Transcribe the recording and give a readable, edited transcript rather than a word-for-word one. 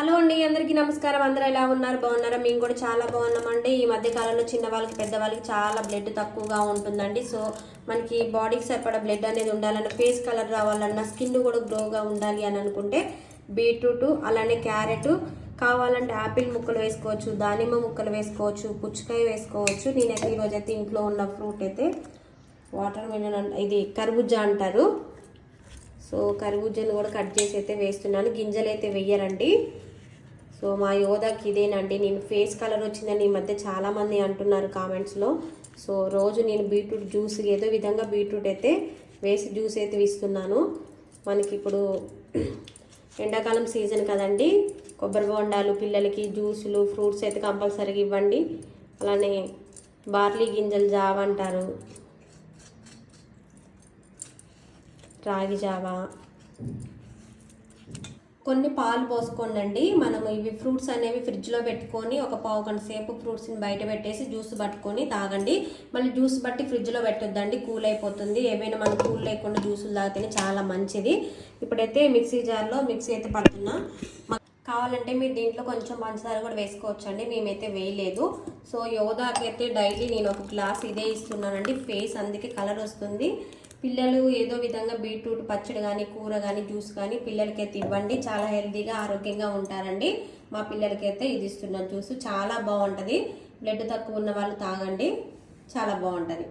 Hello అండి, అందరికీ నమస్కారం. అందరూ ఎలా ఉన్నారు? బాగున్నారా? మేము కూడా చాలా బాగున్నామండి. ఈ మధ్య కాలంలో చిన్న వాళ్ళకి పెద్ద వాళ్ళకి చాలా బ్లడ్ తక్కువగా ఉంటుందండి. సో మనకి బాడీకి సరిపడా బ్లడ్ అనేది ఉండాలన్న, ఫేస్ కలర్ రావాలన్నా, స్కిన్ కూడా గ్లోగా ఉండాలి అని అనుకుంటే బీట్రూట్, అలానే క్యారెట్, కావాలంటే యాపిల్ ముక్కలు వేసుకోవచ్చు, దానిమ్మ ముక్కలు వేసుకోవచ్చు, పుచ్చకాయ వేసుకోవచ్చు. నేనైతే ఈరోజైతే ఇంట్లో ఉన్న ఫ్రూట్ అయితే వాటర్ మిలన్, ఇది కర్బూజా అంటారు. సో కర్బూజాను కూడా కట్ చేసి అయితే వేస్తున్నాను. గింజలు అయితే వెయ్యరండి. సో మా యోధాకి ఇదేనండి. నేను ఫేస్ కలర్ వచ్చిందని ఈ మధ్య చాలామంది అంటున్నారు కామెంట్స్లో. సో రోజు నేను బీట్రూట్ జ్యూస్ ఏదో విధంగా బీట్రూట్ అయితే వేసి జ్యూస్ అయితే ఇస్తున్నాను. మనకి ఇప్పుడు ఎండాకాలం సీజన్ కదండి, కొబ్బరి బొండాలు పిల్లలకి జ్యూసులు, ఫ్రూట్స్ అయితే కంపల్సరీగా ఇవ్వండి. అలానే బార్లీ గింజలు జావ అంటారు, రాగి జావా, కొన్ని పాలు పోసుకోండి. మనం ఇవి ఫ్రూట్స్ అనేవి ఫ్రిడ్జ్లో పెట్టుకొని ఒక పావు గంట సేపు ఫ్రూట్స్ని బయట పెట్టేసి జ్యూస్ పట్టుకొని తాగండి. మళ్ళీ జ్యూస్ బట్టి ఫ్రిడ్జ్లో పెట్టొద్దండి, కూల్ అయిపోతుంది. ఏమైనా మనం కూల్ లేకుండా జ్యూసులు తాగితేనే చాలా మంచిది. ఇప్పుడైతే మిక్సీ జార్లో మిక్సీ అయితే పడుతున్నా. కావాలంటే మీరు దీంట్లో కొంచెం పంచదార కూడా వేసుకోవచ్చు అండి, మేమైతే వేయలేదు. సో యోధాకి అయితే డైలీ నేను ఒక గ్లాస్ ఇదే ఇస్తున్నానండి. ఫేస్ అందుకే కలర్ వస్తుంది. పిల్లలు ఏదో విధంగా బీట్రూట్ పచ్చడి కానీ, కూర కానీ, జ్యూస్ కానీ పిల్లలకైతే ఇవ్వండి. చాలా హెల్తీగా ఆరోగ్యంగా ఉంటారండి. మా పిల్లలకైతే ఇది ఇస్తున్నాను జ్యూస్, చాలా బాగుంటుంది. బ్లడ్ తక్కువ ఉన్న వాళ్ళు తాగండి, చాలా బాగుంటుంది.